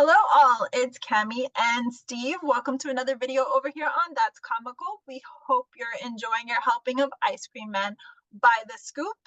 Hello all, it's Cami and Steve. Welcome to another video over here on That's Comical. We hope you're enjoying your helping of Ice Cream Man by the Scoop.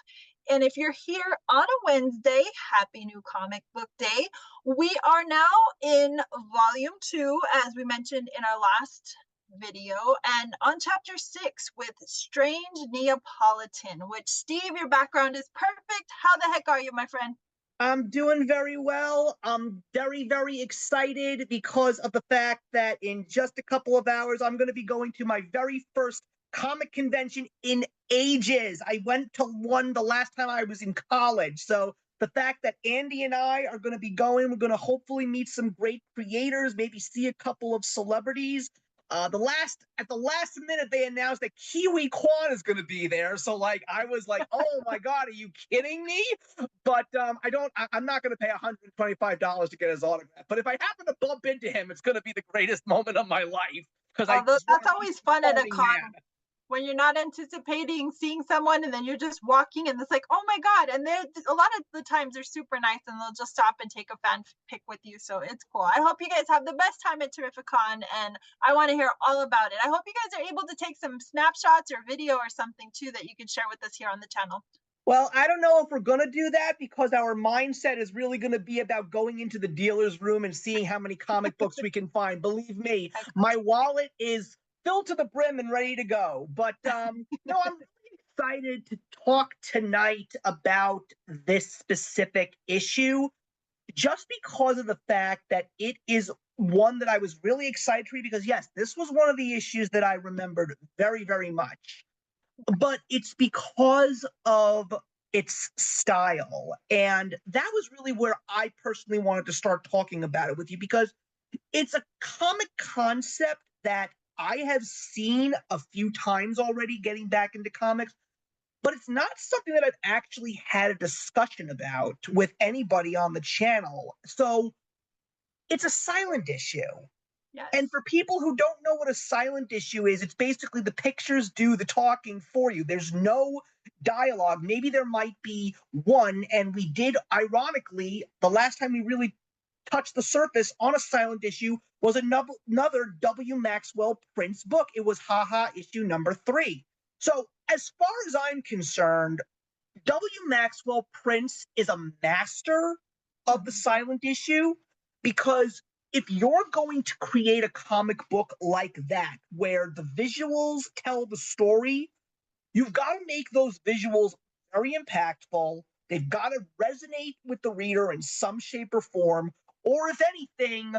And if you're here on a Wednesday, happy new comic book day. We are now in volume 2, as we mentioned in our last video, and on chapter 6 with Strange Neapolitan, which Steve, your background is perfect. How the heck are you, my friend? I'm doing very well. I'm very, very excited because of the fact that in just a couple of hours, I'm going to be going to my very first comic convention in ages. I went to one the last time I was in college. So the fact that Andy and I are going to be going, we're going to hopefully meet some great creators, maybe see a couple of celebrities. At the last minute, they announced that Kiwi Kwan is going to be there. So I was like, oh my God, are you kidding me? But I'm not going to pay $125 to get his autograph. But if I happen to bump into him, it's going to be the greatest moment of my life because That's always fun at a con. man. When you're not anticipating seeing someone and then you're just walking and it's like, oh my God. And they're a lot of the times they're super nice and they'll just stop and take a fan pic with you. So it's cool. I hope you guys have the best time at Terrificon and I want to hear all about it. I hope you guys are able to take some snapshots or video or something too that you can share with us here on the channel. Well, I don't know if we're going to do that because our mindset is really going to be about going into the dealer's room and seeing how many comic books we can find. Believe me, my wallet is filled to the brim and ready to go. But no, I'm really excited to talk tonight about this specific issue just because of the fact that it is one that I was really excited to read because, yes, this was one of the issues that I remembered very, very much. But it's because of its style. And that was really where I personally wanted to start talking about it with you because it's a comic concept that I have seen a few times already getting back into comics, but it's not something that I've actually had a discussion about with anybody on the channel. So it's a silent issue. Yes. And for people who don't know what a silent issue is, it's basically the pictures do the talking for you. There's no dialogue. Maybe there might be one, and we did, ironically, the last time we really touched the surface on a silent issue was another W. Maxwell Prince book. It was Haha issue number 3. So as far as I'm concerned, W. Maxwell Prince is a master of the silent issue because if you're going to create a comic book like that, where the visuals tell the story, you've got to make those visuals very impactful. They've got to resonate with the reader in some shape or form, or if anything,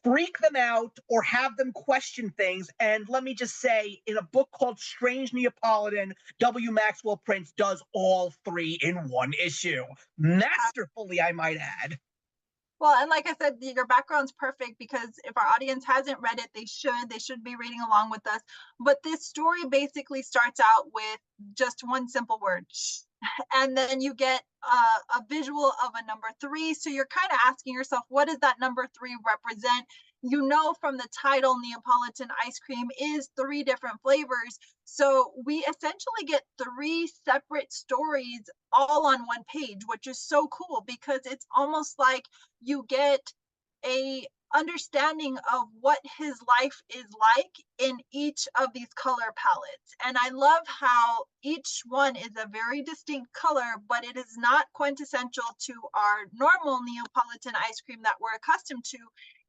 freak them out or have them question things. And let me just say, in a book called Strange Neapolitan, W. Maxwell Prince does all 3 in one issue. Masterfully, I might add. Well, and like I said, your background's perfect because if our audience hasn't read it, they should be reading along with us. But this story basically starts out with just one simple word, and then you get a visual of a number 3. So you're kind of asking yourself, what does that number 3 represent? You know, from the title, Neapolitan ice cream is 3 different flavors. So we essentially get 3 separate stories all on one page, which is so cool because it's almost like you get a understanding of what his life is like in each of these color palettes. And I love how each one is a very distinct color, but it is not quintessential to our normal Neapolitan ice cream that we're accustomed to.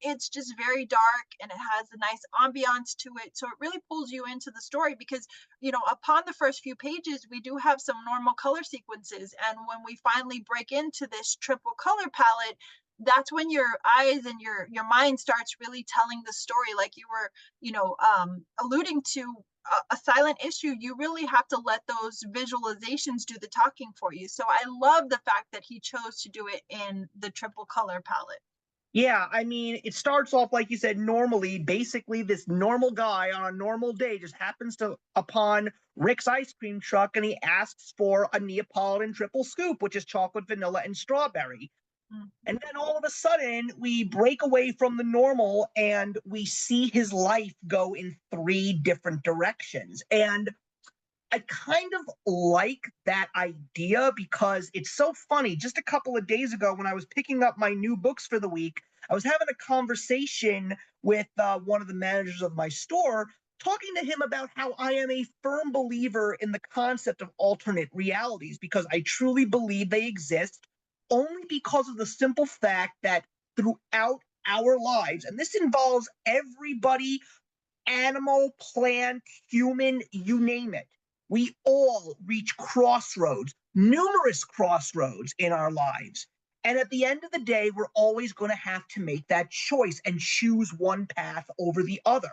It's just very dark and it has a nice ambiance to it. So it really pulls you into the story because, you know, upon the first few pages, we do have some normal color sequences. And when we finally break into this triple color palette, that's when your eyes and your mind starts really telling the story, like you were, you know, alluding to. A silent issue, you really have to let those visualizations do the talking for you. So I love the fact that he chose to do it in the triple color palette. Yeah, I mean, it starts off, like you said, normally. Basically, this normal guy on a normal day just happens to upon Rick's ice cream truck and he asks for a Neapolitan triple scoop, which is chocolate, vanilla, and strawberry. And then all of a sudden, we break away from the normal and we see his life go in 3 different directions. And I kind of like that idea because it's so funny. Just a couple of days ago, when I was picking up my new books for the week, I was having a conversation with one of the managers of my store, talking to him about how I am a firm believer in the concept of alternate realities because I truly believe they exist only because of the simple fact that throughout our lives, and this involves everybody, animal, plant, human, you name it. We all reach crossroads, numerous crossroads in our lives. And at the end of the day, we're always going to have to make that choice and choose one path over the other.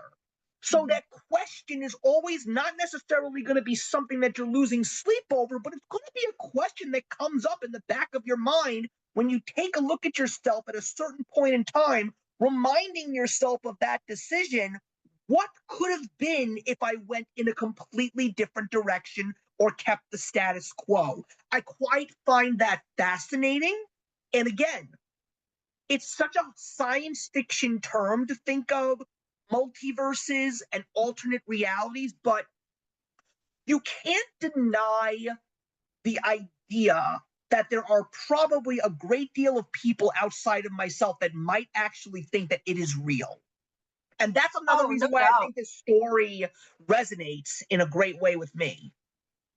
So Mhm. that question is always not necessarily going to be something that you're losing sleep over, but it's going to be a question that comes up in the back of your mind when you take a look at yourself at a certain point in time, reminding yourself of that decision. What could have been if I went in a completely different direction or kept the status quo? I quite find that fascinating. And again, it's such a science fiction term to think of multiverses and alternate realities, but you can't deny the idea that there are probably a great deal of people outside of myself that might actually think that it is real. And that's another Oh, no reason why I doubt. think this story resonates in a great way with me.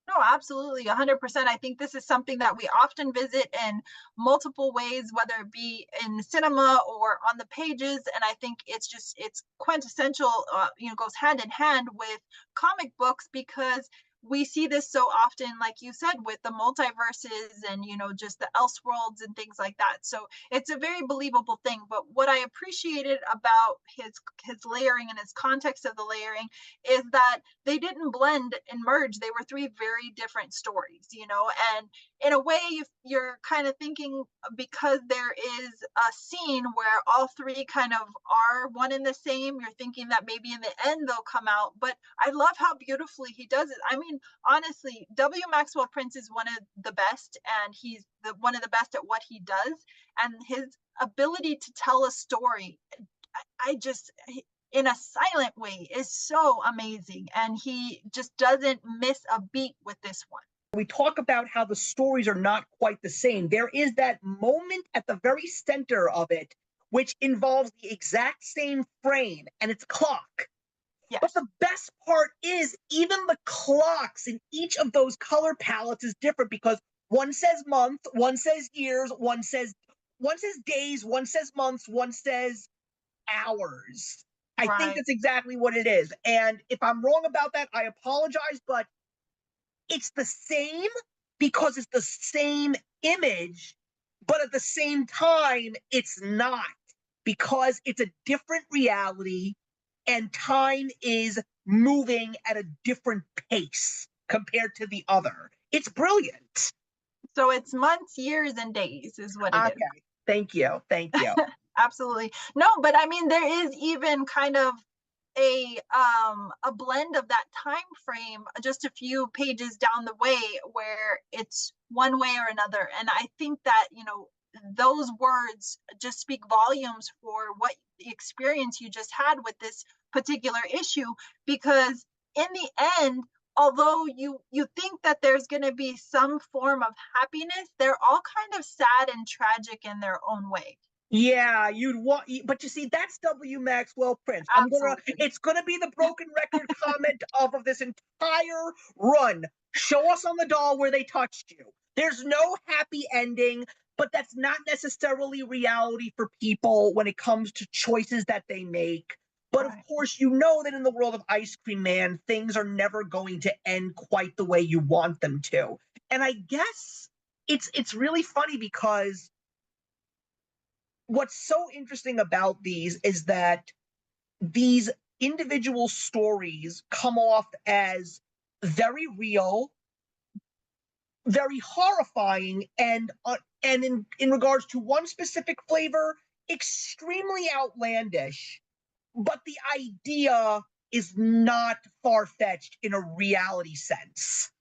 No, absolutely, 100%. I think this is something that we often visit in multiple ways, whether it be in cinema or on the pages. And I think it's quintessential, goes hand in hand with comic books because we see this so often, like you said, with the multiverses and, just the Elseworlds and things like that. So it's a very believable thing. But what I appreciated about his layering and his context of the layering is that they didn't blend and merge. They were three very different stories, and in a way, you're kind of thinking because there is a scene where all three kind of are one and the same, you're thinking that maybe in the end they'll come out. But I love how beautifully he does it. I mean, honestly, W. Maxwell Prince is one of the best, and he's one of the best at what he does. And his ability to tell a story, I just in a silent way is so amazing, and he just doesn't miss a beat with this one. We talk about how the stories are not quite the same. There is that moment at the very center of it, which involves the exact same frame and it's clock. But Yes. the best part is even the clocks in each of those color palettes is different because one says month, one says years, one says days, one says months, one says hours. I think Right. that's exactly what it is. And if I'm wrong about that, I apologize, but it's the same because it's the same image, but at the same time, it's not because it's a different reality and time is moving at a different pace compared to the other. It's brilliant. So it's months, years, and days is what it is. Okay. Thank you. Thank you. Absolutely. No, but I mean there is even kind of a blend of that time frame just a few pages down the way where it's one way or another. And I think that, those words just speak volumes for what the experience you just had with this particular issue, because in the end, although you think that there's going to be some form of happiness, they're all kind of sad and tragic in their own way. Yeah, you'd want, but you see, that's W. Maxwell Prince. Absolutely. It's gonna be the broken record comment of this entire run. Show us on the doll where they touched you. There's no happy ending, but that's not necessarily reality for people when it comes to choices that they make. But of Right. course, you know that in the world of Ice Cream Man, things are never going to end quite the way you want them to. And I guess it's really funny because what's so interesting about these is that these individual stories come off as very real, very horrifying, and in regards to one specific flavor, extremely outlandish. But the idea is not far fetched in a reality sense.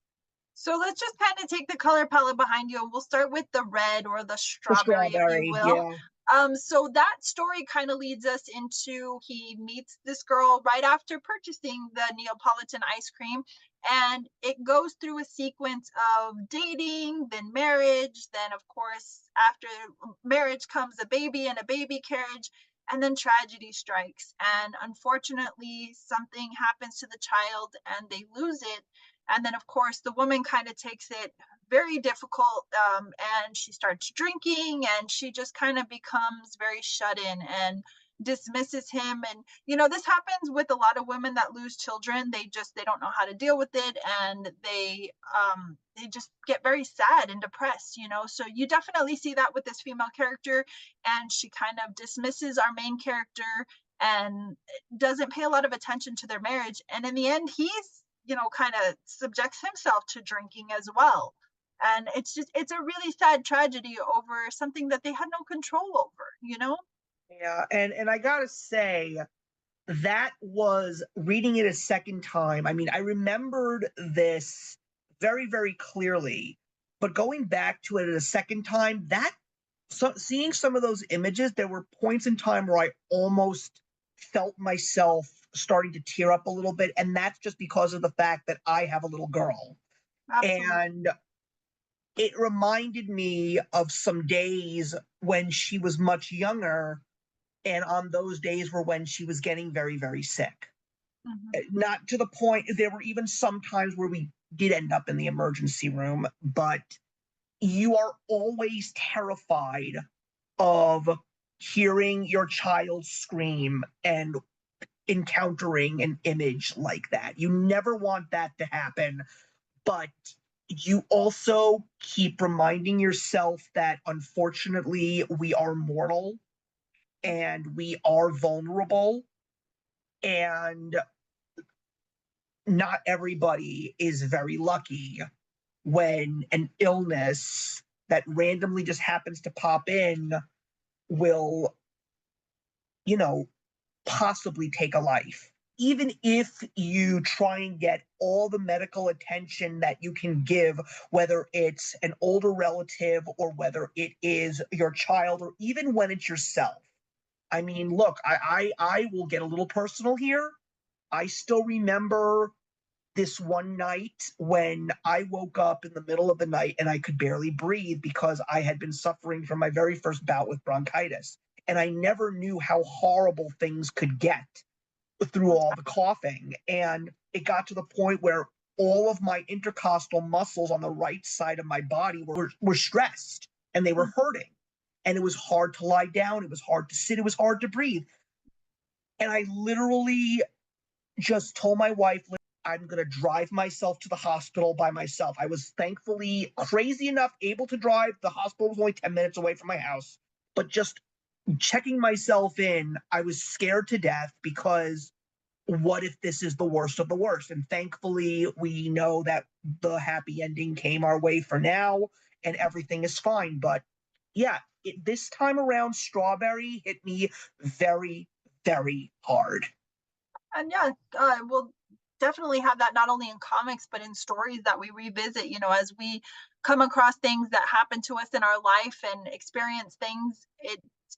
So let's just kind of take the color palette behind you, and we'll start with the red or the The strawberry, if you strawberry, will. yeah. So that story kind of leads us into he meets this girl right after purchasing the Neapolitan ice cream, And it goes through a sequence of dating, then marriage, then of course after marriage comes a baby and a baby carriage, and then tragedy strikes. And unfortunately, something happens to the child and they lose it. And then, of course, the woman kind of takes it very difficult, and she starts drinking and she just kind of becomes very shut in and dismisses him. And this happens with a lot of women that lose children. They don't know how to deal with it, and they just get very sad and depressed. So you definitely see that with this female character, and she kind of dismisses our main character and doesn't pay a lot of attention to their marriage. And in the end, he's kind of subjects himself to drinking as well. And it's a really sad tragedy over something that they had no control over. Yeah, and I gotta say, that was reading it a second time. I mean, I remembered this very, very clearly, but going back to it a second time, seeing some of those images, there were points in time where I almost felt myself starting to tear up a little bit, and that's just because of the fact that I have a little girl. Absolutely. And it reminded me of some days when she was much younger, and on those days were when she was getting very, very sick. Mhm. Not to the point, there were even some times where we did end up in the emergency room, but you are always terrified of hearing your child scream and encountering an image like that. You never want that to happen, but you also keep reminding yourself that unfortunately we are mortal and we are vulnerable, and not everybody is very lucky when an illness that randomly just happens to pop in will, you know, possibly take a life. Even if you try and get all the medical attention that you can give, whether it's an older relative or whether it is your child or even when it's yourself. I mean, look, I will get a little personal here. I still remember this one night when I woke up in the middle of the night and I could barely breathe because I had been suffering from my very first bout with bronchitis. And I never knew how horrible things could get through all the coughing. And it got to the point where all of my intercostal muscles on the right side of my body were stressed and they were hurting. And it was hard to lie down. It was hard to sit. It was hard to breathe. And I literally just told my wife, I'm going to drive myself to the hospital by myself. I was thankfully crazy enough able to drive. The hospital was only 10 minutes away from my house. But just checking myself in, I was scared to death because what if this is the worst of the worst? And thankfully, we know that the happy ending came our way for now and everything is fine. But yeah, this time around, Strawberry hit me very, very hard. And yeah, we'll definitely have that not only in comics but in stories that we revisit. As we come across things that happen to us in our life and experience things,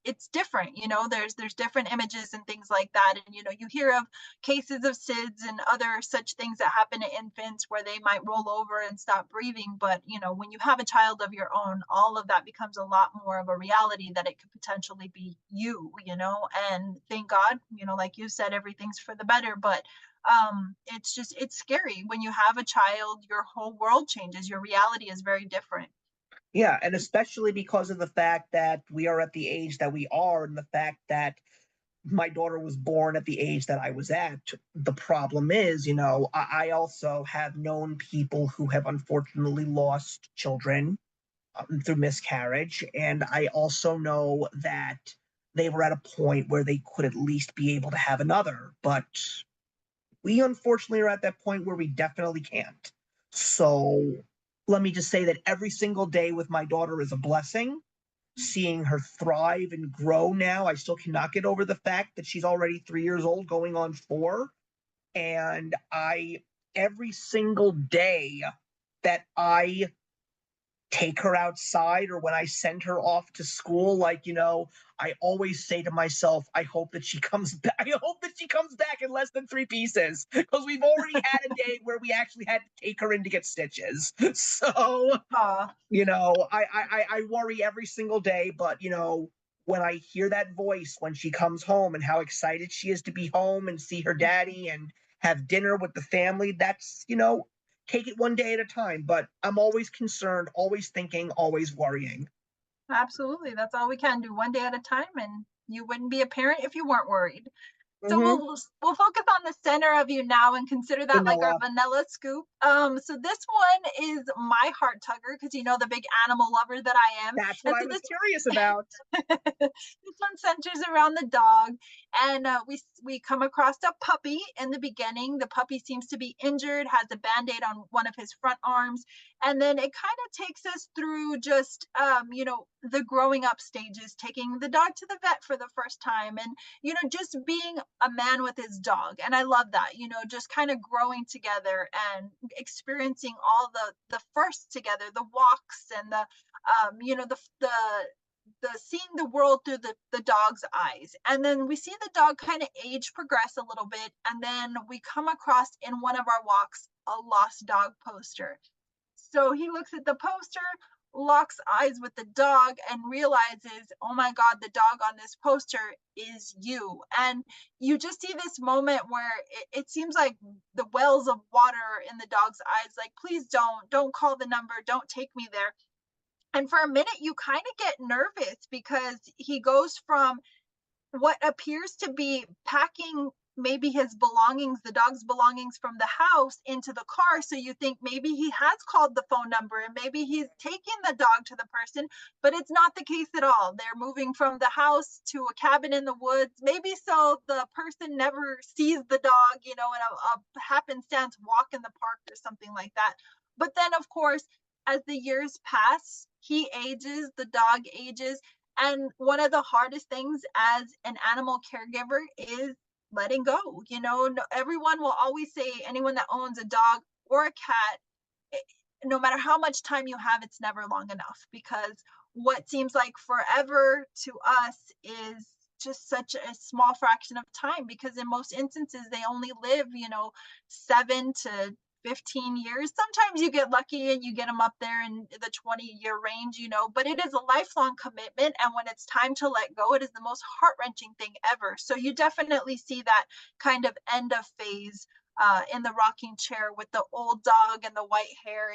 it's different. There's different images and things like that. And you hear of cases of SIDS and other such things that happen to infants where they might roll over and stop breathing. But when you have a child of your own, all of that becomes a lot more of a reality that it could potentially be you. And thank God, like you said, everything's for the better. But it's scary when you have a child. Your whole world changes, your reality is very different. Yeah, and especially because of the fact that we are at the age that we are, and the fact that my daughter was born at the age that I was at. The problem is, I also have known people who have unfortunately lost children through miscarriage. And I also know that they were at a point where they could at least be able to have another. But we unfortunately are at that point where we definitely can't. So let me just say that every single day with my daughter is a blessing. Seeing her thrive and grow now, I still cannot get over the fact that she's already 3 years old, going on 4. And every single day that I take her outside or when I send her off to school, like, I always say to myself, I hope that she comes back. I hope that she comes back in less than 3 pieces because we've already had a day where we actually had to take her in to get stitches. So, Aw. I worry every single day, but when I hear that voice when she comes home and how excited she is to be home and see her daddy and have dinner with the family, that's, take it one day at a time. But I'm always concerned, always thinking, always worrying. Absolutely. That's all we can do, one day at a time, and you wouldn't be a parent if you weren't worried. So Mm-hmm. we'll focus on the center of you now and consider that like our Vanilla. vanilla scoop. So this one is my heart tugger because you know the big animal lover that I am, That's what and I so was this curious about. this one centers around the dog, and we come across a puppy in the beginning. The puppy seems to be injured, has a band-aid on one of his front arms, and then it kind of takes us through just the growing up stages, taking the dog to the vet for the first time, and just being a man with his dog. And I love that, just kind of growing together and experiencing all the firsts together, the walks and the seeing the world through the dog's eyes. And then we see the dog kind of age progress a little bit, and then we come across in one of our walks a lost dog poster. So he looks at the poster, locks eyes with the dog, and realizes, oh my God, the dog on this poster is you. And you just see this moment where it seems like the wells of water in the dog's eyes, like, please don't call the number, don't take me there. And for a minute, you kind of get nervous because he goes from what appears to be packing maybe his belongings, the dog's belongings from the house into the car. So you think maybe he has called the phone number and maybe he's taking the dog to the person, but it's not the case at all. They're moving from the house to a cabin in the woods, maybe so the person never sees the dog, in a happenstance walk in the park or something like that. But then, of course, as the years pass, he ages, the dog ages, and one of the hardest things as an animal caregiver is letting go. Everyone will always say, anyone that owns a dog or a cat, no matter how much time you have, it's never long enough, because what seems like forever to us is just such a small fraction of time, because in most instances they only live 7 to 15 years. Sometimes you get lucky and you get them up there in the 20-year range, but it is a lifelong commitment. And when it's time to let go, it is the most heart-wrenching thing ever. So you definitely see that kind of end of phase in the rocking chair with the old dog and the white hair,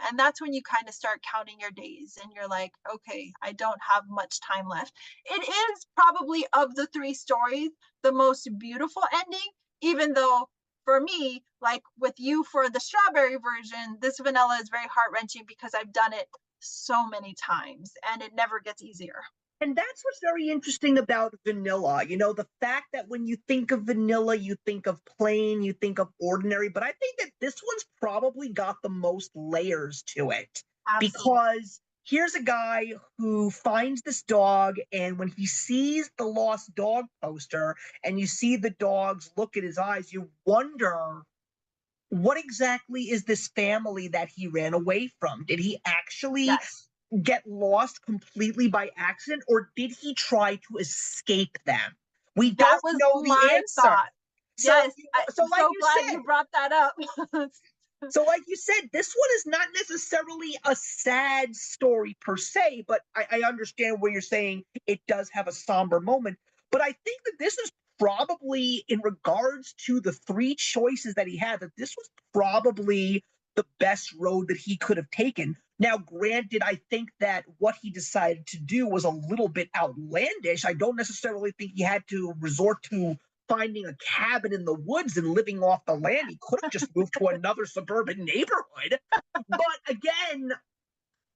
and that's when you kind of start counting your days and you're like, okay, I don't have much time left. It is probably, of the three stories, the most beautiful ending, even though for me, like with you for the strawberry version, this vanilla is very heart-wrenching because I've done it so many times and it never gets easier. And that's what's very interesting about vanilla. The fact that when you think of vanilla, you think of plain, you think of ordinary. But I think that this one's probably got the most layers to it Absolutely. because here's a guy who finds this dog, and when he sees the lost dog poster and you see the dog's look at his eyes, you wonder, what exactly is this family that he ran away from? Did he actually Yes. get lost completely by accident, or did he try to escape them? We That don't was know the my answer. thought. So, Yes, so I'm like so you glad you said, brought that up. so like you said, this one is not necessarily a sad story per se, but I understand where you're saying it does have a somber moment. But I think that this is probably, in regards to the three choices that he had, that this was probably the best road that he could have taken. Now, granted, I think that what he decided to do was a little bit outlandish. I don't necessarily think he had to resort to finding a cabin in the woods and living off the land. He could have just moved to another suburban neighborhood. But again,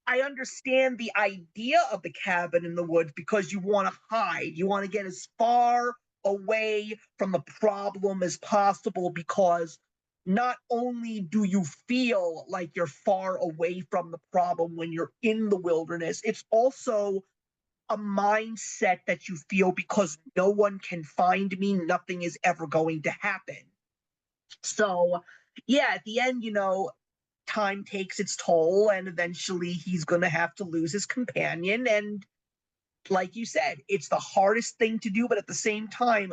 I understand the idea of the cabin in the woods because you want to hide. You want to get as far away from the problem as possible, because not only do you feel like you're far away from the problem when you're in the wilderness, it's also a mindset that you feel, because no one can find me, nothing is ever going to happen. So, yeah, at the end, time takes its toll, and eventually he's going to have to lose his companion. And like you said, it's the hardest thing to do, but at the same time,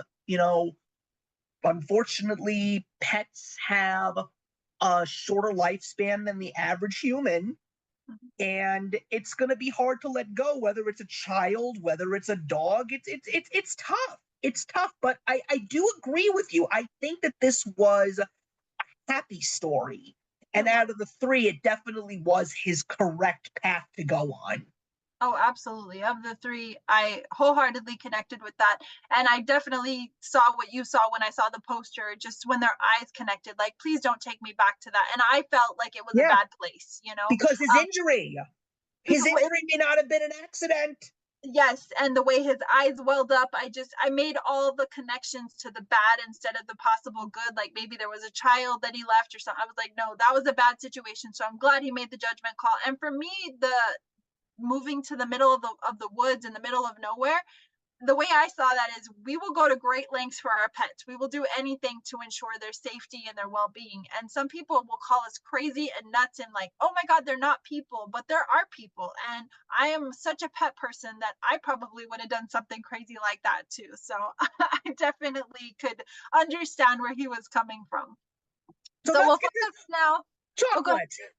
unfortunately, pets have a shorter lifespan than the average human, and it's going to be hard to let go. Whether it's a child, whether it's a dog, it's tough. It's tough, but I do agree with you. I think that this was a happy story, and out of the three, it definitely was his correct path to go on. Oh, absolutely. Of the three, I wholeheartedly connected with that. And I definitely saw what you saw when I saw the poster, just when their eyes connected, like, please don't take me back to that. And I felt like it was a Yeah, bad place, you know? because Um, his injury may not have been an accident. yes, and the way his eyes welled up, I made all the connections to the bad instead of the possible good. Like maybe there was a child that he left or something. I was like, no, that was a bad situation. So I'm glad he made the judgment call. And for me, the moving to the middle of the woods in the middle of nowhere, the way I saw that is we will go to great lengths for our pets. We will do anything to ensure their safety and their well-being. And some people will call us crazy and nuts and like, oh my God, they're not people, but there are people. And I am such a pet person that I probably would have done something crazy like that too. So I definitely could understand where he was coming from. So So let's we'll get focus now. to Oh, go ahead. chocolate.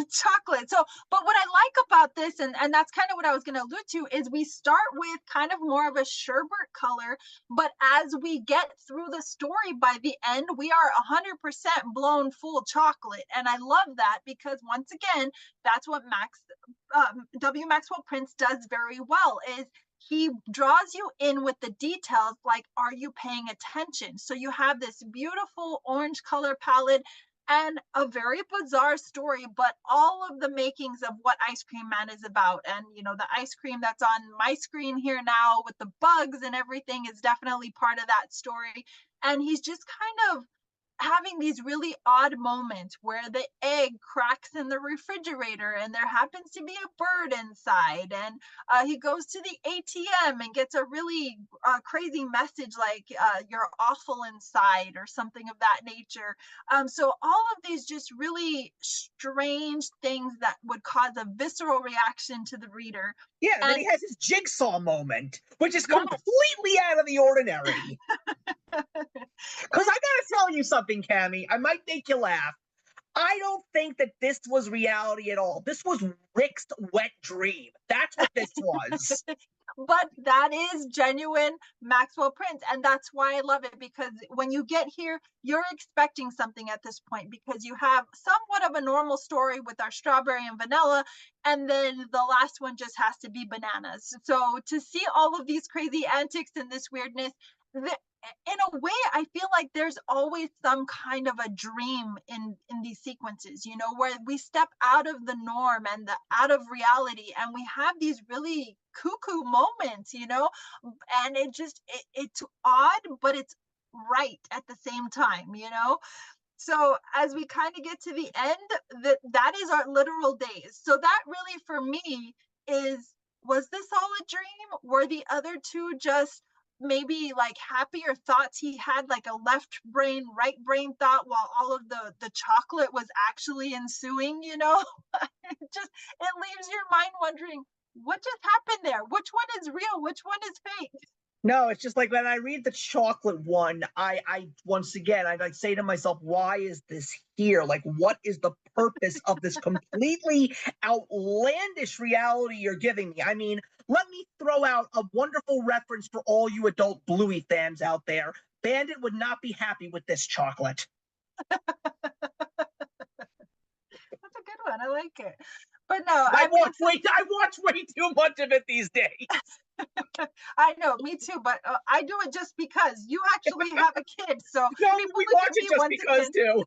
Chocolate. So, but what I like about this, and that's kind of what I was going to allude to, is we start with kind of more of a sherbet color, but as we get through the story, by the end, we are 100% blown full chocolate. And I love that because once again, that's what W. Maxwell Prince does very well is he draws you in with the details like, are you paying attention? So you have this beautiful orange color palette and a very bizarre story, but all of the makings of what Ice Cream Man is about. And, the ice cream that's on my screen here now with the bugs and everything is definitely part of that story. And he's just kind of having these really odd moments where the egg cracks in the refrigerator and there happens to be a bird inside, and he goes to the ATM and gets a really crazy message like you're awful inside or something of that nature. So all of these just really strange things that would cause a visceral reaction to the reader. Yeah, and then And he has his jigsaw moment, which is yes. completely out of the ordinary. Because I gotta tell you something, Cammy. I might make you laugh. I don't think that this was reality at all. This was Rick's wet dream. That's what this was. But that is genuine Maxwell Prince. And that's why I love it, because when you get here, you're expecting something at this point because you have somewhat of a normal story with our strawberry and vanilla. And then the last one just has to be bananas. So to see all of these crazy antics and this weirdness, in a way, I feel like there's always some kind of a dream in these sequences, where we step out of the norm and out of reality, and we have these really cuckoo moments, and it's odd, but it's right at the same time. So as we kind of get to the end, that is our literal days. So that really for me is, was this all a dream? Were the other two just maybe like happier thoughts he had, like a left brain right brain thought, while all of the chocolate was actually ensuing? It leaves your mind wondering what just happened there, which one is real, which one is fake. No, it's just like when I read the chocolate one, I once again, I say to myself, why is this here? Like, what is the purpose of this completely outlandish reality you're giving me? I mean, let me throw out a wonderful reference for all you adult Bluey fans out there. Bandit would not be happy with this chocolate. That's a good one. I like it. But no, I watch way too much of it these days. I know, me too, but I do it just because you actually have a kid. So No, people we look watch at me it just once because again. too.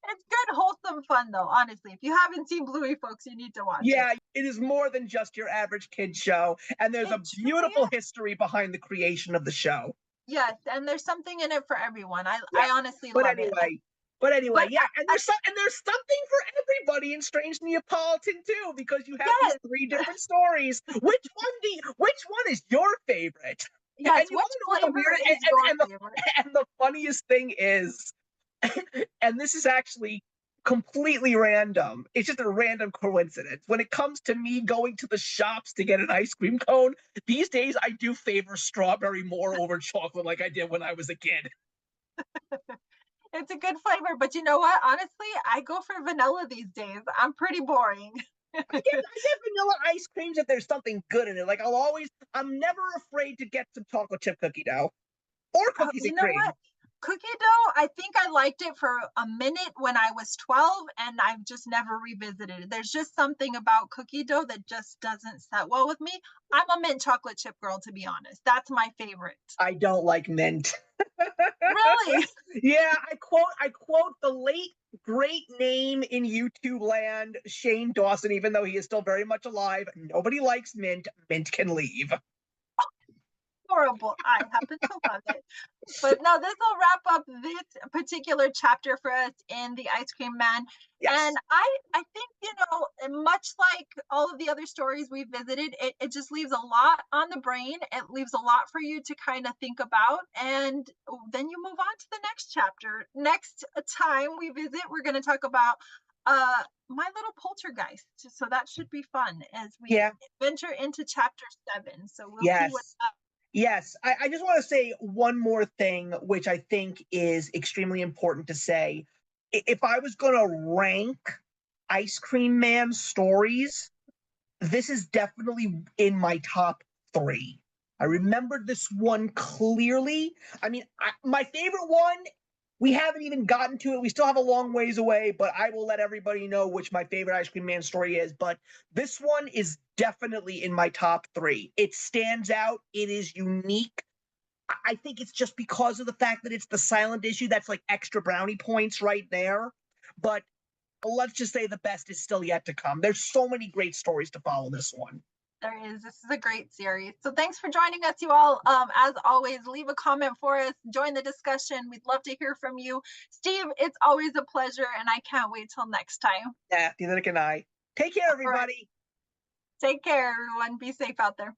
It's good, wholesome fun, though, honestly. If you haven't seen Bluey, folks, you need to watch it. Yeah, it is more than just your average kid show, and there's It a truly beautiful is. history behind the creation of the show. Yes, and there's something in it for everyone. Yeah, I honestly but love it. anyway, but anyway, But yeah, and there's something for everybody in Strange Neapolitan too, because you have these yes, three different stories. Which one is your favorite? And yes, you which want to know what the flavor weird is your and the favorite? and the funniest thing is, and this is actually completely random. It's just a random coincidence. When it comes to me going to the shops to get an ice cream cone, these days I do favor strawberry more over chocolate like I did when I was a kid. It's a good flavor, but you know what? Honestly, I go for vanilla these days. I'm pretty boring. I get vanilla ice creams if there's something good in it. Like I'm never afraid to get some chocolate chip cookie dough or cookies You and know cream. what? Cookie dough, I think I liked it for a minute when I was 12, and I've just never revisited it. There's just something about cookie dough that just doesn't set well with me. I'm a mint chocolate chip girl, to be honest. That's my favorite. I don't like mint. Really? Yeah, I quote the late great name in YouTube land, Shane Dawson, even though he is still very much alive. Nobody likes mint. Mint can leave. Horrible. I happen to love it. But no, this will wrap up this particular chapter for us in The Ice Cream Man. And Yes. I think, much like all of the other stories we visited, it just leaves a lot on the brain. It leaves a lot for you to kind of think about. And then you move on to the next chapter. Next time we visit, we're going to talk about My Little Poltergeist. So that should be fun as we Yeah. venture into chapter 7. So we'll see what. Yes. Yes. I just want to say one more thing, which I think is extremely important to say. If I was going to rank Ice Cream Man stories, this is definitely in my top three. I remember this one clearly. I mean, my favorite one, we haven't even gotten to it. We still have a long ways away, but I will let everybody know which my favorite Ice Cream Man story is. But this one is definitely in my top three. It stands out, it is unique. I think it's just because of the fact that it's the silent issue that's like extra brownie points right there. But let's just say the best is still yet to come. There's so many great stories to follow this one. There is. This is a great series. So thanks for joining us, you all. As always, leave a comment for us. Join the discussion. We'd love to hear from you. Steve, it's always a pleasure, and I can't wait till next time. Yeah, neither can I. Take care, All right. everybody. Take care, everyone. Be safe out there.